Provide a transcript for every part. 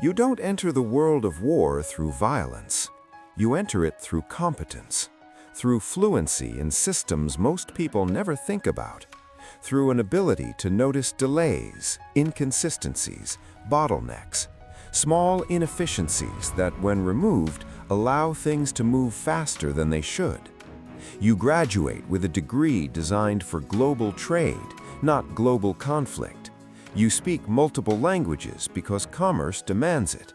You don't enter the world of war through violence. You enter it through competence, through fluency in systems most people never think about, through an ability to notice delays, inconsistencies, bottlenecks, small inefficiencies that, when removed, allow things to move faster than they should. You graduate with a degree designed for global trade, not global conflict. You speak multiple languages because commerce demands it.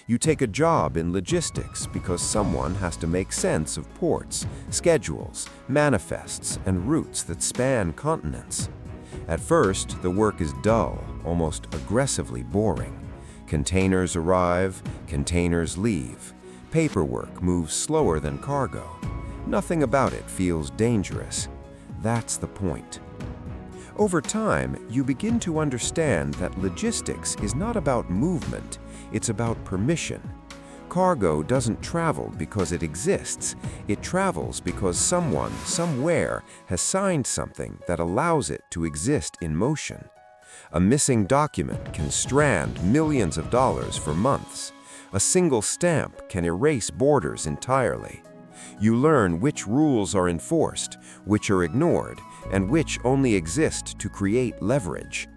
You take a job in logistics because someone has to make sense of ports, schedules, manifests, and routes that span continents. At first, the work is dull, almost aggressively boring. Containers arrive, containers leave. Paperwork moves slower than cargo. Nothing about it feels dangerous. That's the point. Over time, you begin to understand that logistics is not about movement, it's about permission. Cargo doesn't travel because it exists. It travels because someone, somewhere, has signed something that allows it to exist in motion. A missing document can strand millions of dollars for months. A single stamp can erase borders entirely. You learn which rules are enforced, which are ignored, and which only exist to create leverage.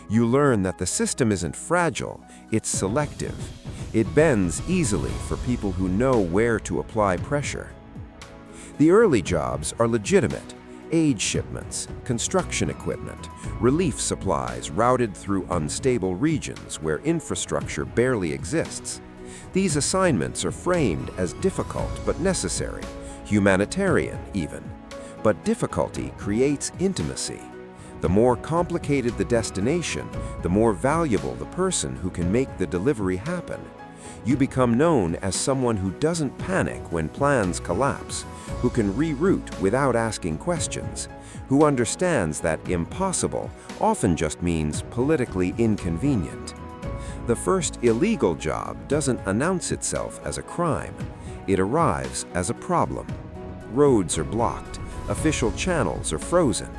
You learn that the system isn't fragile, it's selective. It bends easily for people who know where to apply pressure. The early jobs are legitimate: aid shipments, construction equipment, relief supplies routed through unstable regions where infrastructure barely exists. These assignments are framed as difficult but necessary, humanitarian even. But difficulty creates intimacy. The more complicated the destination, the more valuable the person who can make the delivery happen. You become known as someone who doesn't panic when plans collapse, who can reroute without asking questions, who understands that impossible often just means politically inconvenient. The first illegal job doesn't announce itself as a crime. It arrives as a problem. Roads are blocked. Official channels are frozen.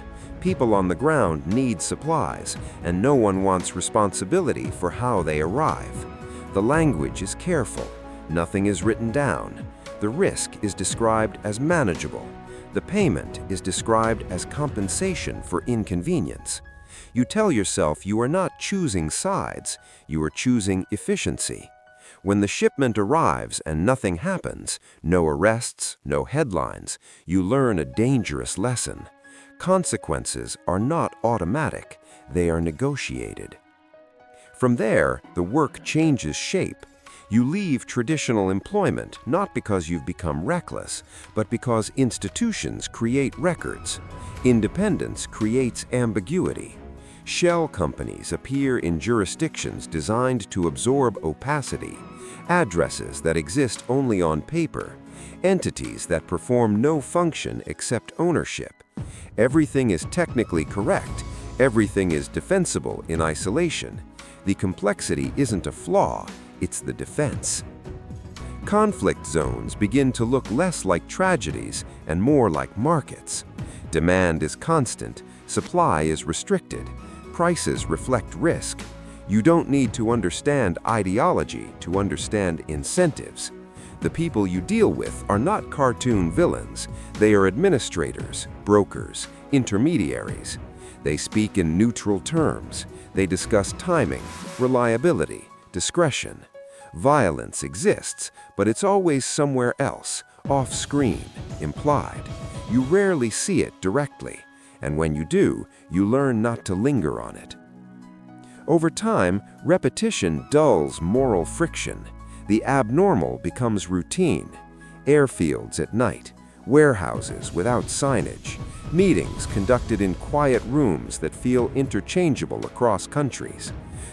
People on the ground need supplies, and no one wants responsibility for how they arrive. The language is careful. Nothing is written down. The risk is described as manageable. The payment is described as compensation for inconvenience. You tell yourself you are not choosing sides, you are choosing efficiency. When the shipment arrives and nothing happens, no arrests, no headlines, you learn a dangerous lesson. Consequences are not automatic, they are negotiated. From there, the work changes shape. You leave traditional employment not because you've become reckless, but because institutions create records. Independence creates ambiguity. Shell companies appear in jurisdictions designed to absorb opacity, addresses that exist only on paper, entities that perform no function except ownership. Everything is technically correct, everything is defensible in isolation. The complexity isn't a flaw, it's the defense. Conflict zones begin to look less like tragedies and more like markets. Demand is constant, supply is restricted. Prices reflect risk. You don't need to understand ideology to understand incentives. The people you deal with are not cartoon villains. They are administrators, brokers, intermediaries. They speak in neutral terms. They discuss timing, reliability, discretion. Violence exists, but it's always somewhere else, off-screen, implied. You rarely see it directly. And when you do, you learn not to linger on it. Over time, repetition dulls moral friction. The abnormal becomes routine. Airfields at night, warehouses without signage, meetings conducted in quiet rooms that feel interchangeable across countries.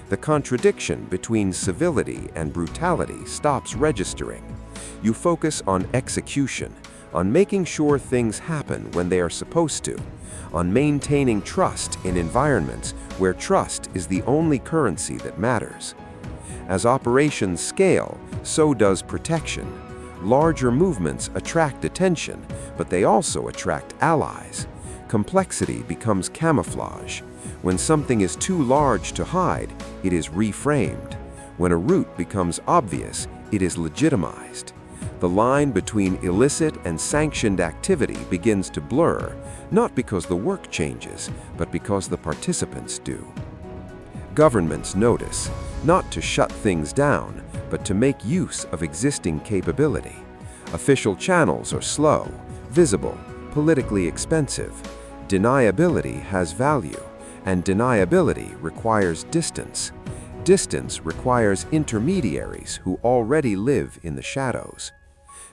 The contradiction between civility and brutality stops registering. You focus on execution, on making sure things happen when they are supposed to, on maintaining trust in environments where trust is the only currency that matters. As operations scale, so does protection. Larger movements attract attention, but they also attract allies. Complexity becomes camouflage. When something is too large to hide, it is reframed. When a route becomes obvious, it is legitimized. The line between illicit and sanctioned activity begins to blur, not because the work changes, but because the participants do. Governments notice, not to shut things down, but to make use of existing capability. Official channels are slow, visible, politically expensive. Deniability has value, and deniability requires distance. Distance requires intermediaries who already live in the shadows.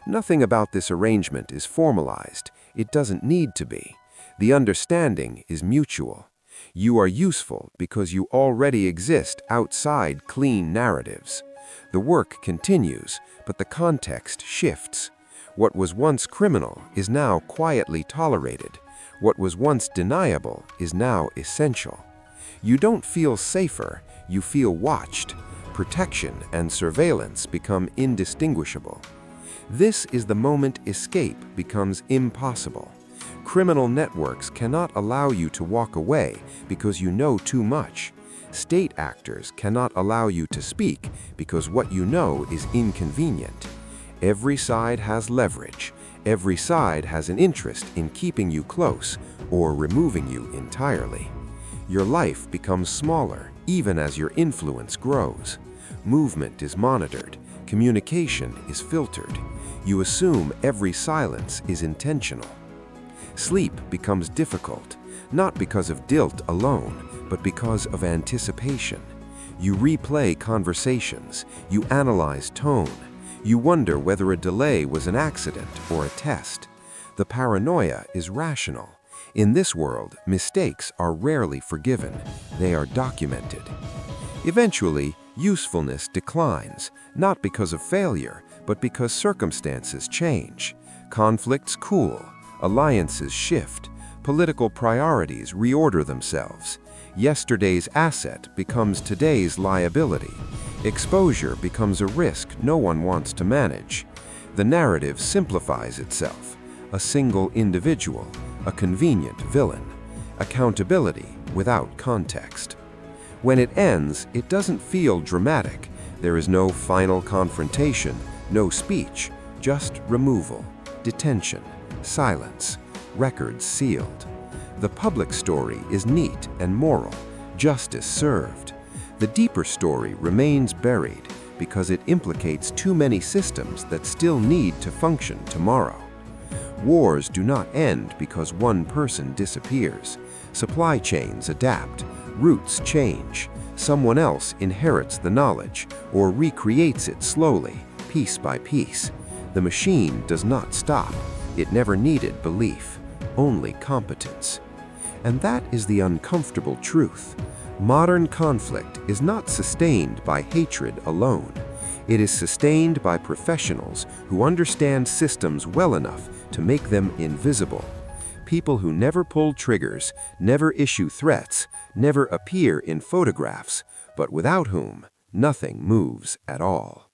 Nothing about this arrangement is formalized. It doesn't need to be. The understanding is mutual. You are useful because you already exist outside clean narratives. The work continues, but the context shifts. What was once criminal is now quietly tolerated. What was once deniable is now essential. You don't feel safer, you feel watched. Protection and surveillance become indistinguishable. This is the moment escape becomes impossible. Criminal networks cannot allow you to walk away because you know too much. State actors cannot allow you to speak because what you know is inconvenient. Every side has leverage. Every side has an interest in keeping you close or removing you entirely. Your life becomes smaller even as your influence grows. Movement is monitored. Communication is filtered. You assume every silence is intentional. Sleep becomes difficult, not because of guilt alone, but because of anticipation. You replay conversations. You analyze tone. You wonder whether a delay was an accident or a test. The paranoia is rational. In this world, mistakes are rarely forgiven. They are documented. Eventually, usefulness declines, not because of failure, but because circumstances change. Conflicts cool. Alliances shift. Political priorities reorder themselves. Yesterday's asset becomes today's liability. Exposure becomes a risk no one wants to manage. The narrative simplifies itself. A single individual, a convenient villain. Accountability without context. When it ends, it doesn't feel dramatic. There is no final confrontation, no speech, just removal, detention, silence, records sealed. The public story is neat and moral, justice served. The deeper story remains buried because it implicates too many systems that still need to function tomorrow. Wars do not end because one person disappears. Supply chains adapt, routes change. Someone else inherits the knowledge or recreates it slowly, piece by piece. The machine does not stop. It never needed belief, only competence. And that is the uncomfortable truth. Modern conflict is not sustained by hatred alone. It is sustained by professionals who understand systems well enough to make them invisible. People who never pull triggers, never issue threats, never appear in photographs, but without whom nothing moves at all.